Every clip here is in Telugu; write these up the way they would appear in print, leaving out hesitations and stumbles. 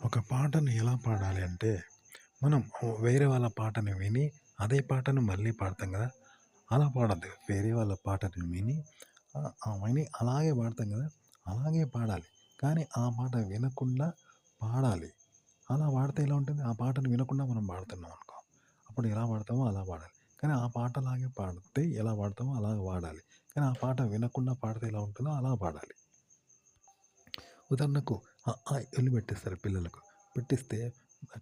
ఒక పాటను ఎలా పాడాలి అంటే, మనం వేరే వాళ్ళ పాటను విని, అదే పాటను మళ్ళీ పాడతాం గదా! అలా పాడొద్దు. వేరే వాళ్ళ పాటను విని విని అలాగే పాడతాం గదా! అలాగే పాడాలి. కానీ ఆ పాట వినకుండా పాడాలి. అలా పాడితే ఎలా ఉంటుంది? ఆ పాటను వినకుండా మనం పాడుతున్నాం అనుకో, అప్పుడు ఎలా పాడతామో అలా పాడాలి. కానీ ఆ పాటలాగే పాడితే ఎలా పాడతామో అలాగే పాడాలి. కానీ ఆ పాట వినకుండా పాడితే ఎలా ఉంటుందో అలా పాడాలి. ఉదాహరణకు ఎలు పెట్టిస్తారు పిల్లలకు. పెట్టిస్తే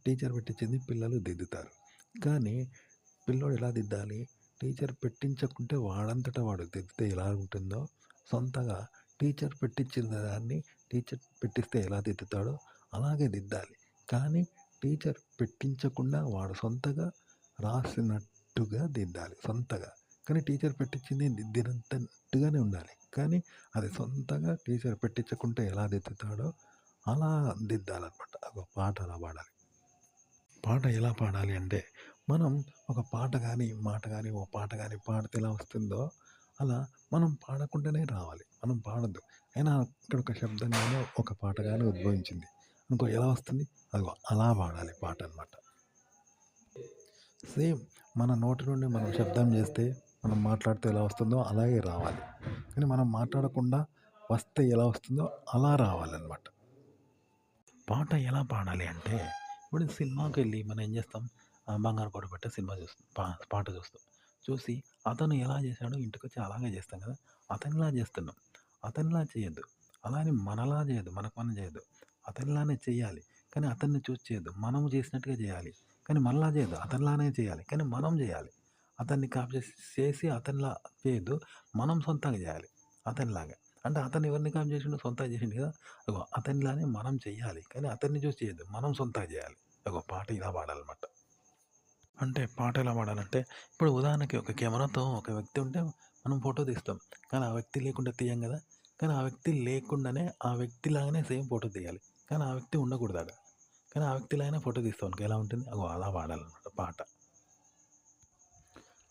టీచర్ పెట్టించింది పిల్లలు దిద్దుతారు. కానీ పిల్లోడు ఎలా దిద్దాలి? టీచర్ పెట్టించకుంటే వాడంతట వాడు దిద్దితే ఎలా ఉంటుందో, సొంతగా టీచర్ పెట్టించిన దాన్ని టీచర్ పెట్టిస్తే ఎలా దిద్దుతాడో అలాగే దిద్దాలి. కానీ టీచర్ పెట్టించకుండా వాడు సొంతగా రాసినట్టుగా దిద్దాలి సొంతగా. కానీ టీచర్ పెట్టించింది దిద్దినట్టుగానే ఉండాలి. కానీ అది సొంతగా టీచర్ పెట్టించకుంటే ఎలా దిద్దుతాడో అలా దిద్దాలనమాట. ఒక పాట అలా పాడాలి. పాట ఎలా పాడాలి అంటే, మనం ఒక పాట గానీ, మాట గానీ, ఓ పాట గానీ పాడితే ఎలా వస్తుందో, అలా మనం పాడకుండానే రావాలి. మనం పాడొద్దు. అయినా ఇక్కడ ఒక శబ్దం గాని, ఒక పాట గాని ఉద్భవించింది అనుకో ఎలా వస్తుంది? అదిగో అలా పాడాలి పాటనమాట. సేమ్ మన నోటి నుండి మనం శబ్దం చేస్తే, మనం మాట్లాడితే ఎలా వస్తుందో అలాగే రావాలి. కానీ మనం మాట్లాడకుండా వస్తే ఎలా వస్తుందో అలా రావాలనమాట. పాట ఎలా పాడాలి అంటే, ఇప్పుడు సినిమాకెళ్ళి మనం ఏం చేస్తాం? 'బంగారు బాటపట్ట' సినిమా చూస్తాం. పాట చూస్తాం. చూసి అతను ఎలా చేశాడో ఇంటికొచ్చి అలాగే చేస్తాం కదా! అతనిలా చేస్తున్నాం. అతనిలా చేయొద్దు. అలా అని మనలా చేయొద్దు. మనకు మనం చేయొద్దు. అతనిలానే చేయాలి. కానీ అతన్ని చూసి చేయొద్దు. మనము చేసినట్టుగా చేయాలి. కానీ మనలా చేయొద్దు. అతనిలానే చేయాలి. కానీ మనం చేయాలి. అతన్ని కాపీ చేసి అతనిలా చేయొద్దు. మనం సొంతంగా చేయాలి. అతనిలాగా. అంటే అతను ఎవరిని కాపీ చేసిండో సొంతంగా చేసిండు కదా! అగో అతనిలానే మనం చెయ్యాలి. కానీ అతన్ని చూసి చేయొద్దు. మనం సొంతంగా చేయాలి. అగో పాట ఇలా పాడాలన్నమాట. అంటే పాట ఎలా పాడాలంటే, ఇప్పుడు ఉదాహరణకి ఒక కెమెరాతో ఒక వ్యక్తి ఉంటే మనం ఫోటో తీస్తాం. కానీ ఆ వ్యక్తి లేకుండా తీయం గదా! కానీ ఆ వ్యక్తి లేకుండానే ఆ వ్యక్తిలాగానే సేమ్ ఫోటో తీయాలి. కానీ ఆ వ్యక్తి ఉండకూడదు ఆడ. కానీ ఆ వ్యక్తిలాగానే ఫోటో తీస్తాం అనుకో ఎలా ఉంటుంది? అగో అలా పాడాలన్నమాట పాట.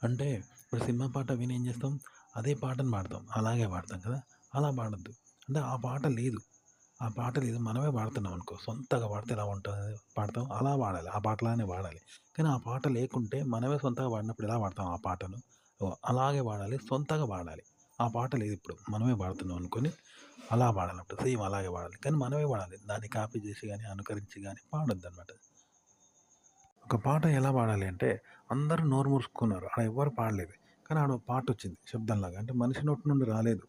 అంటే ఇప్పుడు సినిమా పాట విని ఏం చేస్తాం? అదే పాటను పాడతాం. అలాగే పాడతాం కదా! అలా పాడొద్దు. అంటే ఆ పాట లేదు. ఆ పాట లేదు. మనమే పాడుతున్నాం అనుకో. సొంతగా పాడితే ఎలా ఉంటది పాడతాం అలా పాడాలి. ఆ పాటలానే పాడాలి. కానీ ఆ పాట లేకుంటే మనమే సొంతంగా పాడినప్పుడు ఎలా పాడతాం ఆ పాటను? అలాగే పాడాలి. సొంతంగా పాడాలి. ఆ పాట లేదిప్పుడు. మనమే పాడుతున్నాం అనుకోని అలా పాడాలన్నమాట. సేమ్ అలాగే పాడాలి. కానీ మనమే పాడాలి. దాన్ని కాపీ చేసి గాని, అనుకరించి గాని పాడొద్దనమాట. ఒక పాట ఎలా పాడాలి అంటే, అందరూ నోరు మూసుకున్నారు. ఆడ ఎవ్వరు పాడలేదు. కానీ ఆడ పాటొచ్చింది శబ్దంలాగా. అంటే మనిషి నోటి నుండి రాలేదు.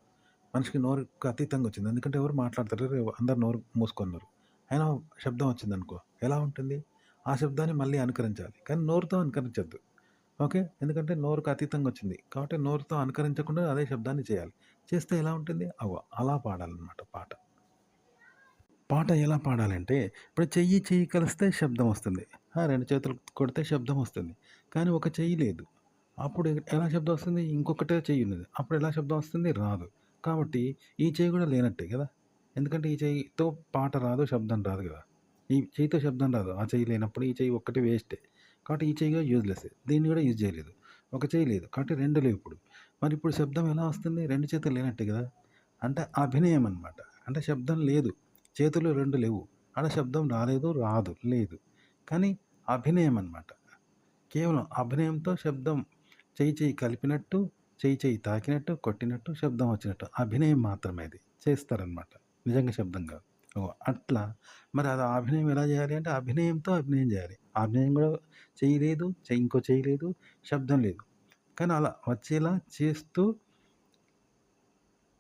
మనిషికి నోరుకి అతీతంగా వచ్చింది. ఎందుకంటే ఎవరు మాట్లాడతలేరు. అందరు నోరు మూసుకున్నారు. అయినా శబ్దం వచ్చిందనుకో ఎలా ఉంటుంది? ఆ శబ్దాన్ని మళ్ళీ అనుకరించాలి. కానీ నోరుతో అనుకరించొద్దు. ఓకే. ఎందుకంటే నోరుకి అతీతంగా వచ్చింది. కాబట్టి నోరుతో అనుకరించకుండా అదే శబ్దాన్ని చేయాలి. చేస్తే ఎలా ఉంటుంది? అలా పాడాలనమాట పాట. పాట ఎలా పాడాలంటే, ఇప్పుడు చెయ్యి, చెయ్యి కలిస్తే శబ్దం వస్తుంది. 2 చేతులు కొడితే శబ్దం వస్తుంది. కానీ ఒక చెయ్యి లేదు. అప్పుడు ఎలా శబ్దం వస్తుంది? ఇంకొకటే చెయ్యి ఉన్నది. అప్పుడు ఎలా శబ్దం వస్తుంది? రాదు. కాబట్టి ఈ చెయ్యి కూడా లేనట్టే కదా! ఎందుకంటే ఈ చెయ్యితో పాట రాదు, శబ్దం రాదు కదా! ఈ చెయ్యితో శబ్దం రాదు. ఆ చెయ్యి లేనప్పుడు ఈ చెయ్యి ఒక్కటి వేస్టే. కాబట్టి ఈ చెయ్యి కూడా యూజ్‌లెస్సే. దీన్ని కూడా యూజ్ చేయలేదు. ఒక చెయ్యి లేదు. కాబట్టి 2 లేవిప్పుడు. మరిప్పుడు శబ్దం ఎలా వస్తుంది? 2 చేతులు లేనట్టే కదా! అంటే అభినయం అనమాట. అంటే శబ్దం లేదు. చేతులు 2 లేవు. ఆడ శబ్దం రాలేదు, రాదు, లేదు. కానీ అభినయం అనమాట. కేవలం అభినయంతో శబ్దం చెయ్యి చెయ్యి కలిపినట్టు, చెయ్యి చెయ్యి తాకినట్టు, కొట్టినట్టు శబ్దం వచ్చినట్టు. అభినయం మాత్రమే అది. చేస్తారనమాట. నిజంగా శబ్దం కాదు. అట్లా మరి అది అభినయం ఎలా చేయాలి అంటే అభినయంతో అభినయం చేయాలి. అభినయం కూడా చెయ్యి లేదు, ఇంకో చెయ్యి లేదు, శబ్దం లేదు. కానీ అలా వచ్చేలా చేస్తూ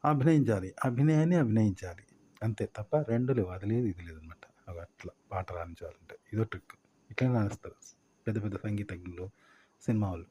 అభినయించాలి. అభినయాన్ని అభినయించాలి. అంతే తప్ప 2 లేవు. అది లేదు, ఇది లేదనమాట. అట్లా పాట రాణించాలంటే. ఇదో ట్రిక్. ఇట్లనే రాస్తారు పెద్ద పెద్ద సంగీతజ్ఞులు, సినిమా వాళ్ళు.